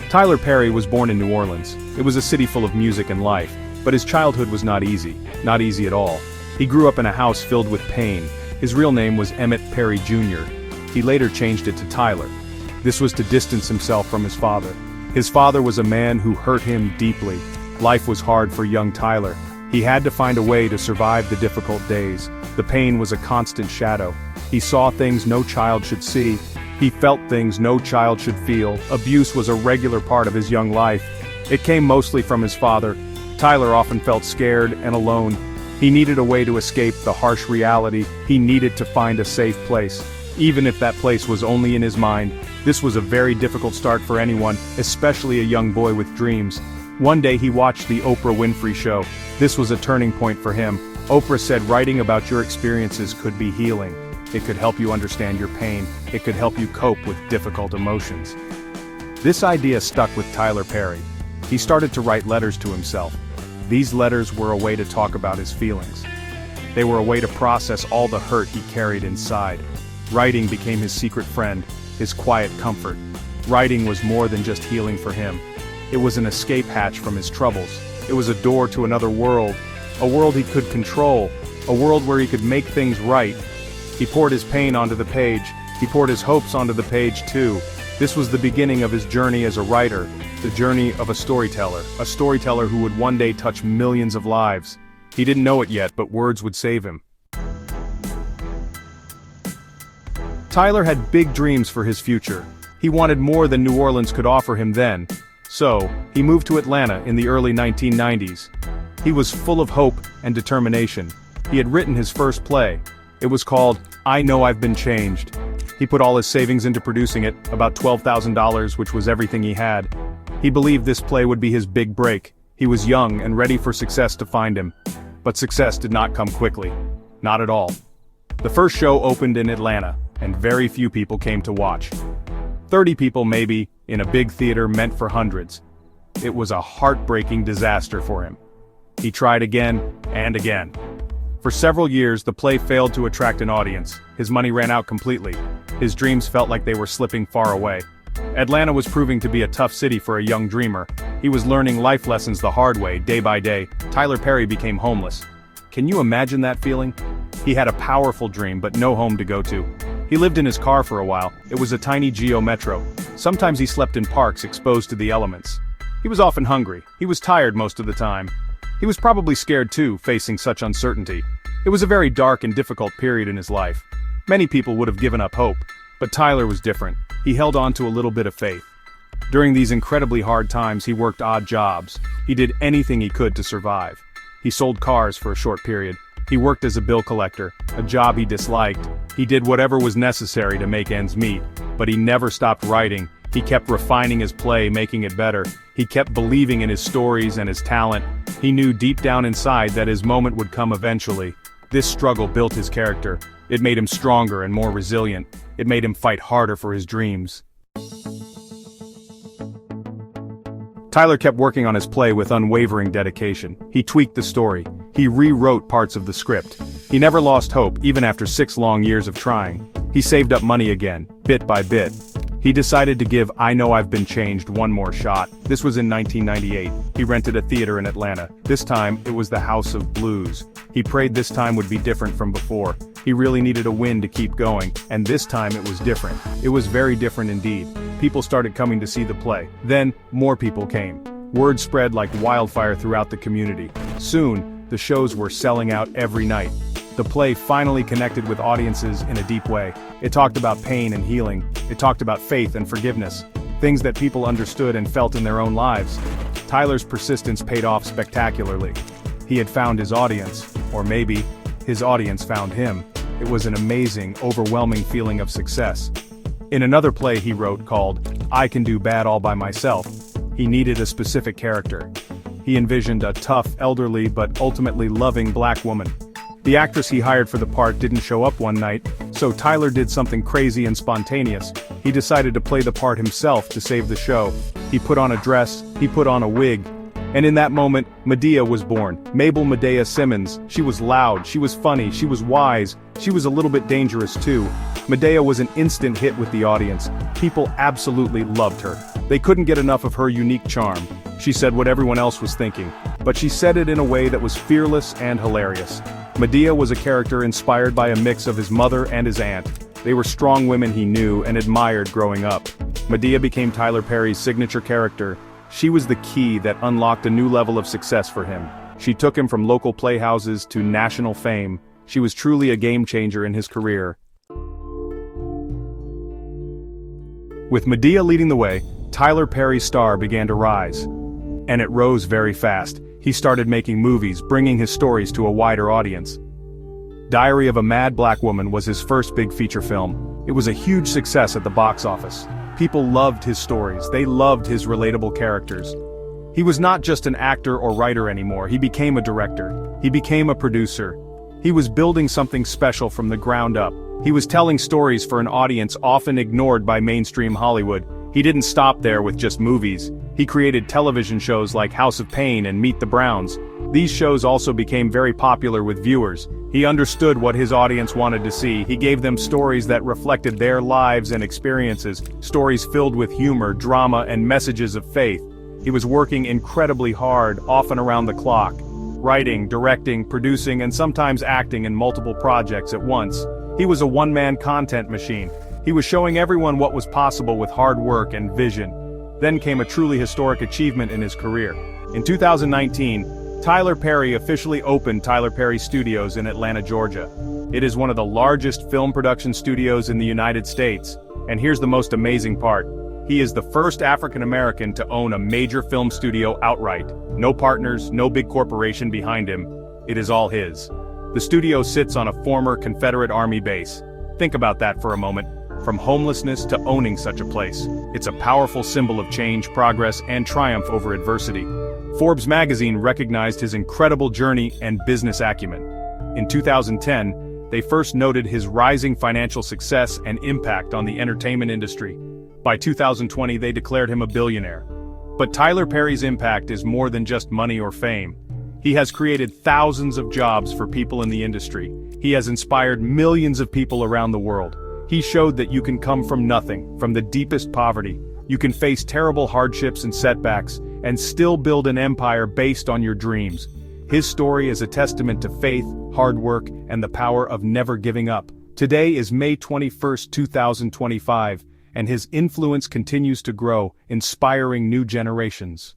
Tyler Perry was born in New Orleans. It was a city full of music and life, but his childhood was not easy at all. He grew up in a house filled with pain. His real name was Emmett Perry Jr. He later changed it to Tyler. This was to distance himself from his father. His father was a man who hurt him deeply. Life was hard for young Tyler. He had to find a way to survive the difficult days. The pain was a constant shadow. He saw things no child should see. He felt things no child should feel. Abuse was a regular part of his young life. It came mostly from his father. Tyler often felt scared and alone. He needed a way to escape the harsh reality. He needed to find a safe place. Even if that place was only in his mind. This was a very difficult start for anyone, especially a young boy with dreams. One day he watched the Oprah Winfrey Show. This was a turning point for him. Oprah said writing about your experiences could be healing. It could help you understand your pain. It could help you cope with difficult emotions. This idea stuck with Tyler Perry. He started to write letters to himself. These letters were a way to talk about his feelings. They were a way to process all the hurt he carried inside. Writing became his secret friend, his quiet comfort. Writing was more than just healing for him. It was an escape hatch from his troubles. It was a door to another world, a world he could control, a world where he could make things right. He poured his pain onto the page. He poured his hopes onto the page too. This was the beginning of his journey as a writer, the journey of a storyteller who would one day touch millions of lives. He didn't know it yet, but words would save him. Tyler had big dreams for his future. He wanted more than New Orleans could offer him then. So, he moved to Atlanta in the early 1990s. He was full of hope and determination. He had written his first play. It was called, I Know I've Been Changed. He put all his savings into producing it, about $12,000, which was everything he had. He believed this play would be his big break. He was young and ready for success to find him. But success did not come quickly. Not at all. The first show opened in Atlanta, and very few people came to watch. 30 people maybe, in a big theater meant for hundreds. It was a heartbreaking disaster for him. He tried again and again. For several years, the play failed to attract an audience. His money ran out completely. His dreams felt like they were slipping far away. Atlanta was proving to be a tough city for a young dreamer. He was learning life lessons the hard way, day by day. Tyler Perry became homeless. Can you imagine that feeling? He had a powerful dream, but no home to go to. He lived in his car for a while. It was a tiny Geo Metro. Sometimes he slept in parks exposed to the elements. He was often hungry. He was tired most of the time. He was probably scared too, facing such uncertainty. It was a very dark and difficult period in his life. Many people would have given up hope, but Tyler was different. He held on to a little bit of faith. During these incredibly hard times, he worked odd jobs. He did anything he could to survive. He sold cars for a short period. He worked as a bill collector, a job he disliked. He did whatever was necessary to make ends meet, but he never stopped writing. He kept refining his play, making it better. He kept believing in his stories and his talent. He knew deep down inside that his moment would come eventually. This struggle built his character. It made him stronger and more resilient. It made him fight harder for his dreams. Tyler kept working on his play with unwavering dedication. He tweaked the story. He rewrote parts of the script. He never lost hope, even after 6 long years of trying. He saved up money again, bit by bit. He decided to give I Know I've Been Changed one more shot. This was in 1998. He rented a theater in Atlanta. This time, it was the House of Blues. He prayed this time would be different from before. He really needed a win to keep going, and this time it was different. It was very different indeed. People started coming to see the play. Then, more people came. Word spread like wildfire throughout the community. Soon, the shows were selling out every night. The play finally connected with audiences in a deep way. It talked about pain and healing. It talked about faith and forgiveness. Things that people understood and felt in their own lives. Tyler's persistence paid off spectacularly. He had found his audience, or maybe, his audience found him. It was an amazing, overwhelming feeling of success. In another play he wrote called, I Can Do Bad All By Myself, he needed a specific character. He envisioned a tough, elderly, but ultimately loving black woman. The actress he hired for the part didn't show up one night, so Tyler did something crazy and spontaneous. He decided to play the part himself to save the show. He put on a dress, he put on a wig. And in that moment, Medea was born. Mabel Medea Simmons. She was loud, she was funny, she was wise, she was a little bit dangerous too. Medea was an instant hit with the audience. People absolutely loved her. They couldn't get enough of her unique charm. She said what everyone else was thinking, but she said it in a way that was fearless and hilarious. Medea was a character inspired by a mix of his mother and his aunt. They were strong women he knew and admired growing up. Medea became Tyler Perry's signature character. She was the key that unlocked a new level of success for him. She took him from local playhouses to national fame. She was truly a game changer in his career. With Medea leading the way, Tyler Perry's star began to rise. And it rose very fast. He started making movies, bringing his stories to a wider audience. Diary of a Mad Black Woman was his first big feature film. It was a huge success at the box office. People loved his stories. They loved his relatable characters. He was not just an actor or writer anymore. He became a director. He became a producer. He was building something special from the ground up. He was telling stories for an audience often ignored by mainstream Hollywood. He didn't stop there with just movies. He created television shows like House of Pain and Meet the Browns. These shows also became very popular with viewers. He understood what his audience wanted to see. He gave them stories that reflected their lives and experiences, stories filled with humor, drama, and messages of faith. He was working incredibly hard, often around the clock, writing, directing, producing, and sometimes acting in multiple projects at once. He was a one-man content machine. He was showing everyone what was possible with hard work and vision. Then came a truly historic achievement in his career. In 2019, Tyler Perry officially opened Tyler Perry Studios in Atlanta, Georgia. It is one of the largest film production studios in the United States. And here's the most amazing part. He is the first African American to own a major film studio outright. No partners, no big corporation behind him. It is all his. The studio sits on a former Confederate Army base. Think about that for a moment. From homelessness to owning such a place. It's a powerful symbol of change, progress, and triumph over adversity. Forbes magazine recognized his incredible journey and business acumen. In 2010, they first noted his rising financial success and impact on the entertainment industry. By 2020, they declared him a billionaire. But Tyler Perry's impact is more than just money or fame. He has created thousands of jobs for people in the industry. He has inspired millions of people around the world. He showed that you can come from nothing, from the deepest poverty. You can face terrible hardships and setbacks, and still build an empire based on your dreams. His story is a testament to faith, hard work, and the power of never giving up. Today is May 21, 2025, and his influence continues to grow, inspiring new generations.